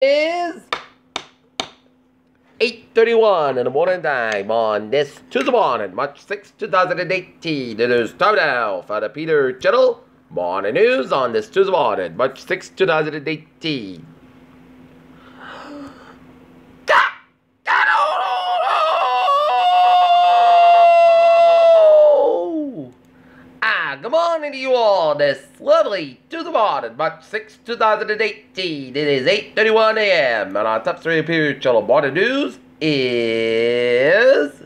Is 8:31 in the morning time on this Tuesday morning, March 6, 2018. It is time now for the Peter Channel Morning News on this Tuesday morning, March 6, 2018. Good morning to you all this lovely Tuesday morning, March 6, 2018. It is 8:31 a.m. and our top 3 Peter Channel Morning News is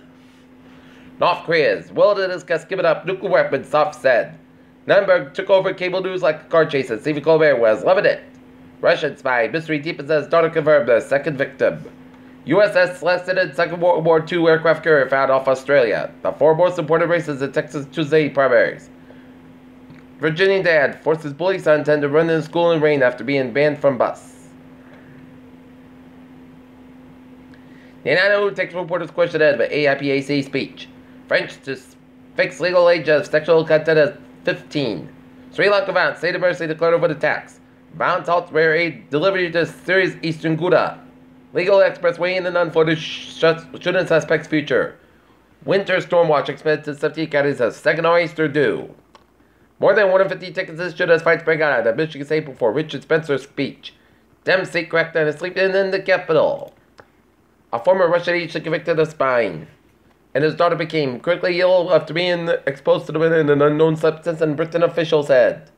North Korea's will to discuss giving up nuclear weapons, Soft said. Nuremberg took over cable news like a car chase and Stephen Colbert was loving it. Russian spy mystery deepens as daughter confirmed the second victim. USS Celestin Second World War II aircraft carrier found off Australia. The 4 most important races in Texas Tuesday primaries. Virginian dad forces bully son to run in school in rain after being banned from bus. Nanano takes reporters' question ahead of an AIPAC speech. French to fix legal age of sexual content as 15. Sri Lanka vows state of emergency declared over the tax. Bound halts rare aid delivery to Syria's eastern Ghouta. Legal experts weighing in on for the shooting suspect's future. Winter storm watch expanded to 17 counties as second nor'easter due. More than 150 tickets issued as fights break out at Michigan State before Richard Spencer's speech. Dem state crackdown is sleeping in the capital. A former Russian agent convicted of spying. And his daughter became critically ill after being exposed to the wind in an unknown substance, and Britain officials said.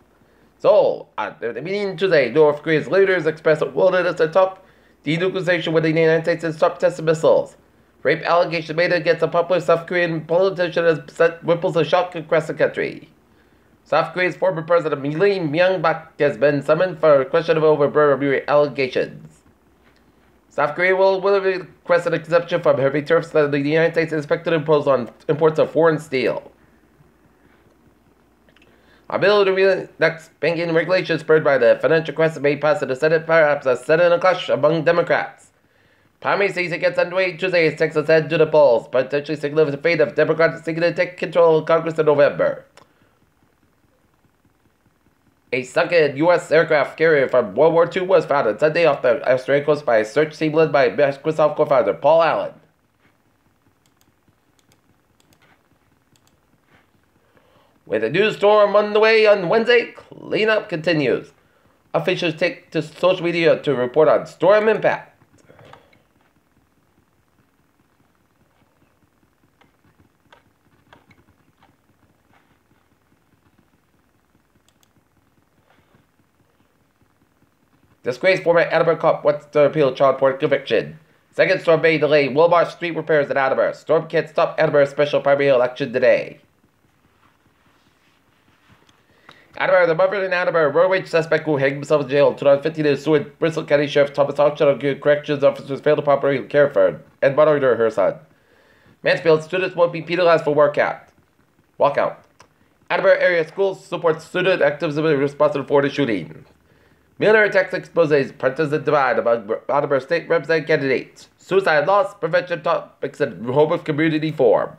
So, at the meeting today, North Korea's leaders expressed a willingness to talk denuclearization with the United States and stop testing missiles. Rape allegations made against a popular South Korean politician has sent ripples of shock across the country. South Korea's former president Lee Myung-bak has been summoned for questioning over bribery allegations. South Korea will request an exemption from heavy tariffs that the United States is expected to impose on imports of foreign steel. A bill to relax banking regulations spurred by the financial crisis may pass in the Senate, perhaps a sudden clash among Democrats. Primary season gets underway Tuesday as Texas heads to the polls, potentially signaling the fate of Democrats seeking to take control of Congress in November. A sunken U.S. aircraft carrier from World War II was found on Sunday off the Australian coast by a search team led by Microsoft co-founder Paul Allen. With a new storm on the way on Wednesday, cleanup continues. Officials take to social media to report on storm impact. Disgraced former Attleboro cop wants to appeal child porn conviction. Second storm may delay Wilmar street repairs in Attleboro. Storm can't stop Attleboro's special primary election today. Attleboro, the mother in Attleboro, road rage suspect who hanged himself in jail in 2015 is suing Bristol County Sheriff Thomas Auction of corrections officers failed to properly care for and monitor her son. Mansfield students won't be penalized for walkout. Attleboro area schools support student activism responsible for the shooting. Military tax exposes partisan divide among Attleboro state representative candidates. Suicide loss prevention topics and hope of community forum.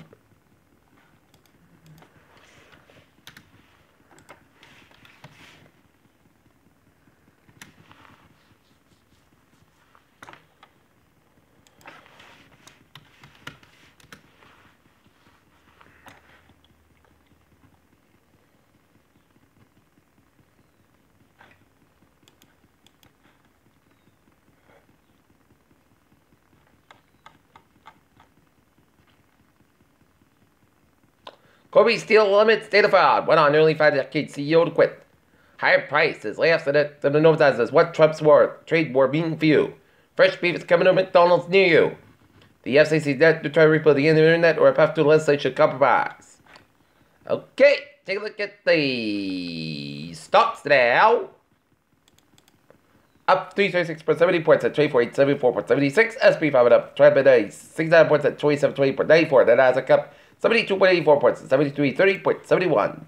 Kobe Steel limits data fraud. Went on nearly 5 decades. CEO to quit. Higher prices, layoffs, and the notices. What Trump's trade war mean for you? Fresh beef is coming to McDonald's near you. The FCC debt to try to repeal the internet or a path to legislation compromise. Okay, take a look at the stocks now. Up 336.70 points at 24,874.76. SP 5 up 69 points at 2720.94. The Nasdaq up 72.84 points at 7330.71.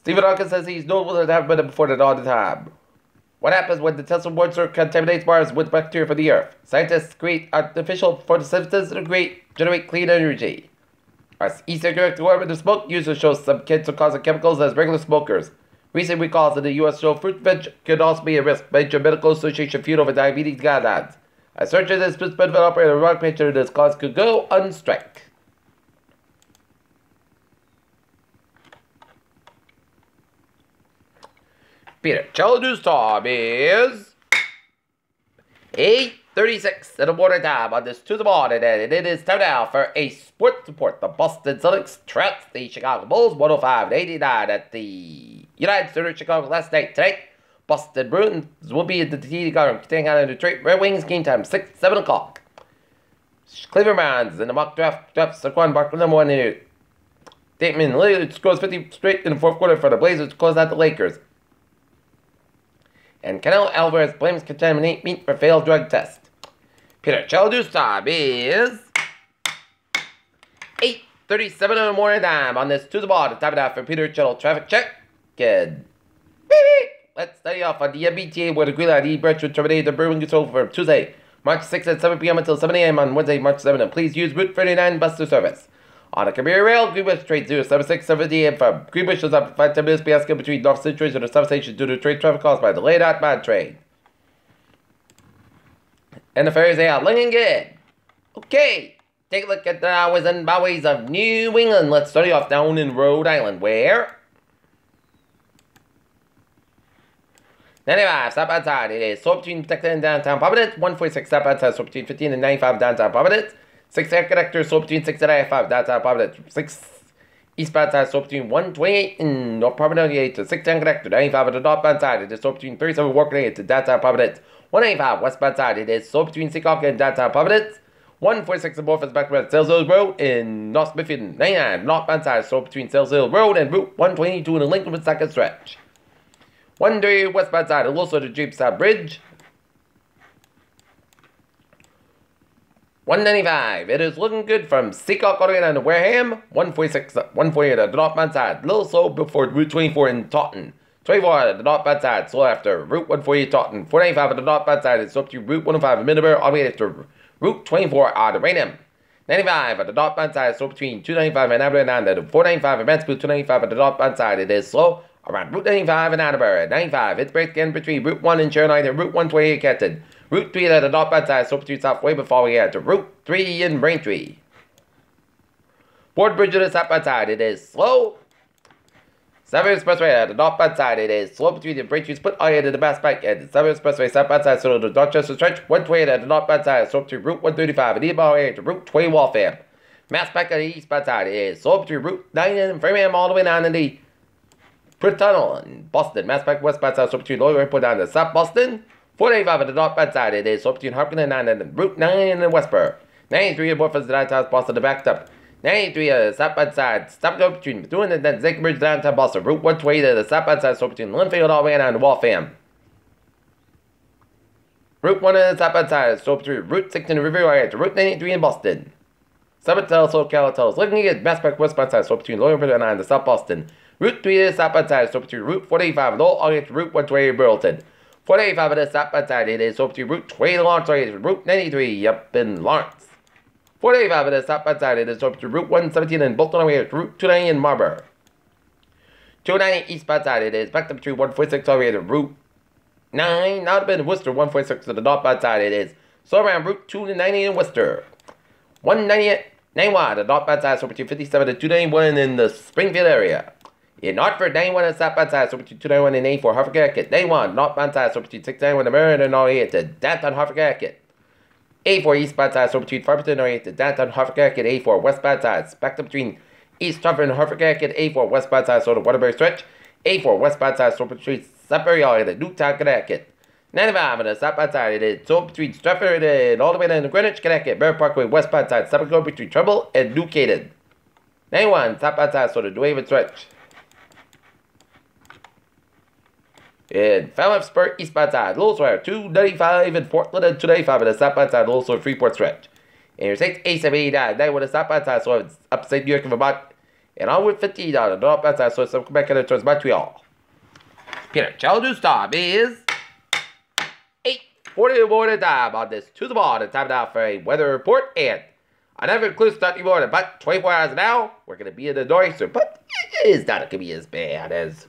Stephen Hawking says he's known what have been before the dawn of time. What happens when the Tesla monster contaminates Mars with bacteria from the Earth? Scientists create artificial photosynthesis to generate clean energy. As e-cigarette orbit of smoke users show some cancer-causing chemicals as regular smokers. Recent recalls of the U.S. show fruit veg could also be a risk. Major Medical Association feud over diabetes guidelines. A search of this benefit operator rock picture this cause could go unstruck. Peter, Children's time is 8:36 at the morning time on this Tuesday morning, and it is time now for a sports report. The Boston Celtics trounced the Chicago Bulls 105-89 at the United Center Chicago last night. Tonight, Boston Bruins will be at the TD Garden, taking on the Detroit Red Wings. Game time 7 o'clock. Cleveland Browns in the mock draft Saquon Barkley number 1 in Damian Lillard scores 50 straight in the fourth quarter for the Blazers to close out the Lakers. And Canelo Alvarez blames contaminated meat for failed drug test. Peter Children's time is 8:37 in the morning time on this Tuesday morning. Time it out for Peter Channel traffic check. Good. Let's study off on the MBTA where the green light E-Branch will terminate the brewing control for Tuesday, March 6th at 7 p.m. until 7 a.m. on Wednesday, March 7th. And please use Route 39 bus to service. On the Commuter Rail, Greenwich Trade 07670 and from Greenwich is up 5-10 minutes fiasco between North Central and the substation due to trade traffic caused by delayed outbound train. And the ferries are out looking good. Okay, take a look at the highways and byways of New England. Let's start off down in Rhode Island, where 95 stop outside. It is slow between Texas and downtown Providence. 146 stop outside, slow between 15 and 95 downtown Providence. 6 air connector, slow between 6 and 95 downtown Providence. 6 eastbound side, slow between 128 and North Providence to 6 air connector. 95 on the northbound side. It is slow between 37 Walker to downtown Providence. 185 westbound side. It is slow between Seacock and downtown Providence. 146 and Morpheus back to Sales Hill Road in North Smithfield. 99 northbound side, slow between Sales Hill Road and Route 122 in the Lincoln second stretch. 130 westbound side, and also the Jamestown Bridge. 195. It is looking good from Seacock all the way down to Wareham. 146, 148 at the northbound side. A little slow before Route 24 in Taunton. 24 at the northbound side, slow after Route 148 Taunton. 495 at the northbound side, it's up to Route 105 in Middleburg, all the way to Route 24 out of Raynham. 95 at the northbound side, slow between 295 and Attleboro and 495 at Mansfield. 295 at the northbound side, it is slow around Route 95 and Attleboro. 95, it's breaks again between Route 1 and Sharon and Route 128 Canton. Route 3 at the northbound side, slow between Southway before we get to Route 3 in Braintree. Ford Bridge at the southbound side, it is slow. 7 Expressway at the northbound side, it is slow between the Braintree split all the way to the Bass Pike at the 7 Expressway southbound side, so the Dorchester Stretch. 128 at the northbound side, slow between Route 135 and eastbound all the way to Route 20 Waltham. Mass Pike at the eastbound side, it is slow between Route 9 and Framingham all the way down to the Prit Tunnel in Boston. Mass Pike westbound side, slow between Lower Airport down to South Boston. 485 at the northbound side, it is slow between Harkin and 9 and Route 9 and Westboro. 93 at Morpheus, the downtown Boston, the backed up. 93 at the southbound side, stop go between Bethune and then Zake Bridge downtown Boston. Route 128 at the southbound side, slow between Linfield all the way down to Waltham. Route 1 at the southbound side, slow between Route 6 and River Area to Route 93 in Boston. Summit Slow Calitel, looking at Mass Pike westbound side, slow between Lower Airport and 9 and South Boston. Route 3 at the southbound side, slow between Route 485 all the way to Route 128 in Burleson. 485 at the southbound side, it is slow between Route 20 in Lawrence, Route 93 up in Lawrence. 485 at the southbound side, it is slow between Route 117 in Bolton, all the way to Route 290 in Marlborough. 290 eastbound side, it is backed up between 146 all the way to Route 9, now up in Worcester. 146 at the northbound side, it is slow around Route 290 in Worcester. 190 91 at the northbound side, slow between 57 and 291 in the Springfield area. In Hartford, 91 at the southbound side, so between 291 and 84, Hartford, Connecticut. 91, northbound side, so between 691 and Maryland and all the way to downtown Hartford, Connecticut. 84, eastbound side, so between Farmington and all the way to downtown Hartford, Connecticut. 84, westbound side, backed up between East Hartford and Hartford, Connecticut. 84, westbound side, so the Waterbury Stretch. 84, westbound side, so between Sudbury all the way to Newtown, Connecticut. 95 on the southbound side, it is so between Stratford and all the way down to Greenwich, Connecticut. Bear Parkway, westbound side, Suffolk between Trumbull and New Canaan. 91, southbound side, so the New Haven Stretch. In Falmouth eastbound side, Little Square, 295 in Portland and 295 in the southbound side, Little Square, Freeport Stretch. Interstate A789, 91 on the southbound side, so it's upstate New York and Vermont. And on with 15 on the northbound side, so it's Quebec and towards Montreal. Peter, Children's time is 8:40 in the morning time on this Tuesday morning. Time now for a weather report, and I never include starting morning, but 24 hours now, we're going to be in the northeastern, but it is not going to be as bad as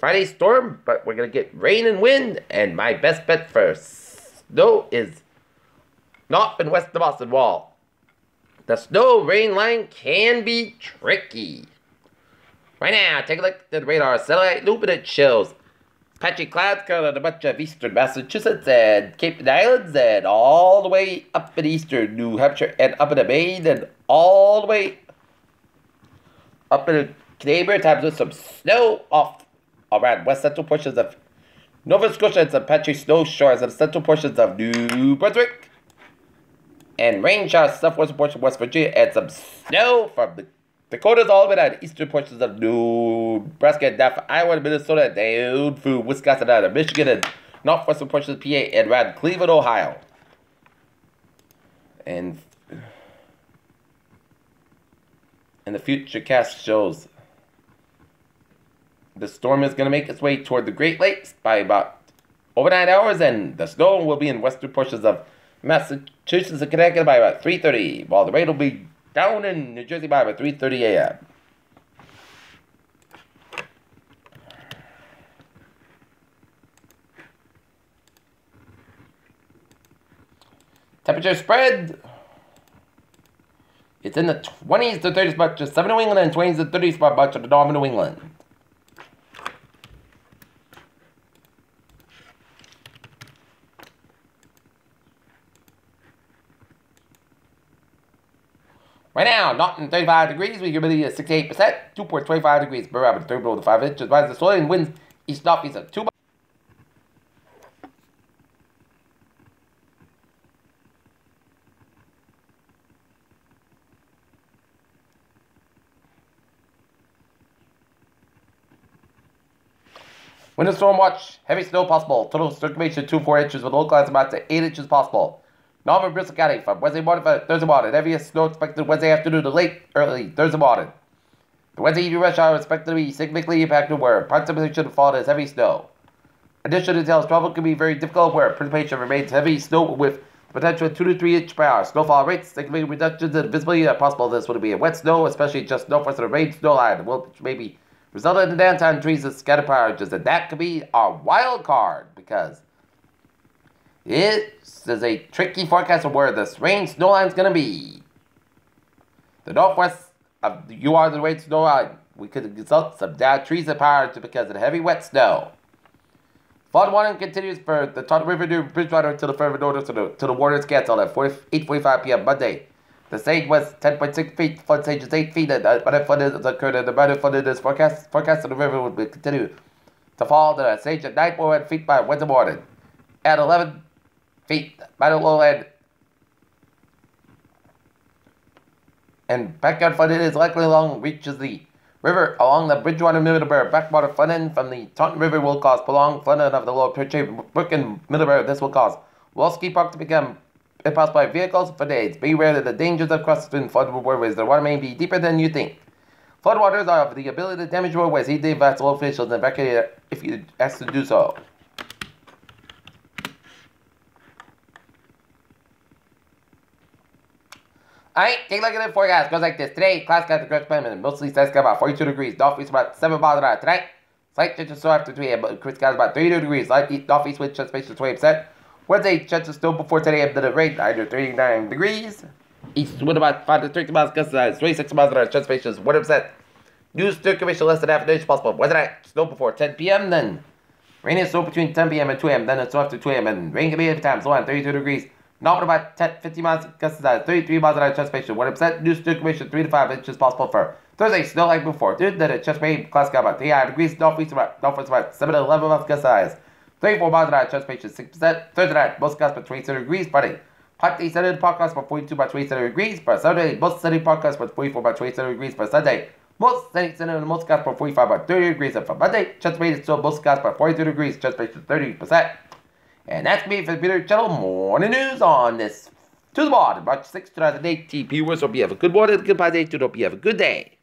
Friday storm, but we're going to get rain and wind. And my best bet for snow is north and west of the Boston Wall. The snow-rain line can be tricky. Right now, take a look at the radar. Satellite loop, and it shows patchy clouds covering a bunch of eastern Massachusetts and Cape Islands and all the way up in eastern New Hampshire and up in Maine and all the way up in Canadian times with some snow off around west central portions of Nova Scotia and some patchy snow shores and central portions of New Brunswick. And rain showers southwestern portion of West Virginia and some snow from the Dakotas all the way down to eastern portions of Nebraska and down from Iowa and Minnesota and down through Wisconsin down to Michigan and northwestern portions of PA and around Cleveland, Ohio. And the futurecast shows the storm is going to make its way toward the Great Lakes by about over 9 hours, and the snow will be in western portions of Massachusetts and Connecticut by about 3:30, while the rain will be down in New Jersey by about 3:30 a.m. Temperature spread. It's in the 20s to 30s much to 7 New England and 20s to 30s much to the north of New England. Right now, Norton 35 degrees, we humidity is 68%, 2.25 degrees, barometer 3 below the 5 inches, rise the soil and winds east northeast at 2. Winter storm watch, heavy snow possible, total circulation 2 to 4 inches with localized amounts to 8 inches possible. Northern Bristol County from Wednesday morning to Thursday morning. Heaviest snow expected Wednesday afternoon to late, early Thursday morning. The Wednesday evening rush hour is expected to be significantly impacted where precipitation will fall as heavy snow. Additional details, travel can be very difficult where precipitation remains heavy snow with potential 2 to 3 inch per hour. Snowfall rates, significant reductions in visibility are possible. This would be a wet snow, especially just northwest of the rain snow line, which may be resulting in downtown trees and scattered power outages. And that could be our wild card because it is a tricky forecast of where this rain snow line is going to be. The northwest of the rain snow line, we could result some downed trees and power because of the heavy wet snow. Flood warning continues for the Taunton River near Bridgewater until the further notice to the water is canceled at 8:45 p.m. Monday. The stage was 10.6 feet, flood stage is 8 feet, and the flood has occurred, and the amount of flood is forecast of the river will continue to fall to the stage at 9.1 feet by Wednesday morning. At 11 feet by the lowland, and backyard flooding is likely reaches the river along the Bridgewater Middlebury backwater. Flooding from the Taunton River will cause prolonged flooding of the lower Perche Brook and Middlebury. This will cause Wolski Park to become impassed by vehicles for days. Be aware that the dangers of crossing flood waterways. The water may be deeper than you think. Floodwaters have the ability to damage roadways. Heed the advice of local officials and evacuate if you ask to do so. Alright, take a look at the forecast. It goes like this. Today, clouds got the correct climate and mostly skies got about 42 degrees. Northeast about 7 miles an hour. Tonight, slight chance of snow after 3 a.m. Chris skies about 32 degrees. Light northeast wind chance space of 20%. Wednesday, chance of snow before 10 a.m. to the rain, under 39 degrees. East wind about 5 to 30 miles, gust 26 miles an hour. Chance space is 1%. New circulation less than half an inch possible. Wednesday night, snow before 10 p.m. Then rain and snow between 10 p.m. and 2 a.m. Then it's snow after 2 a.m. and rain can be at times. Low on 32 degrees. North about 50 miles, gusts 33 miles an hour. Chance space is 1%. New circulation 3 to 5 inches possible for Thursday. Snow like before. Dude, then a chance space class got about 3 degrees. Northwest about 7 to 11 miles, gust 34 miles an hour. Chance space is 6%. Thursday night, most gusts by 27 degrees. Friday, partly sunny podcast by 42 by 27 degrees. For Saturday, most sunny podcast by 44 by 27 degrees. For Sunday, most sunny and most gusts by 45 by 30 degrees. And for Monday, chance space is still most gusts by 42 degrees. Chance space is 30%. And that's me for the Peter Channel Morning News on this Tuesday morning, March 6, 2018. Viewers, hope you have a good morning, goodbye day, hope you have a good day.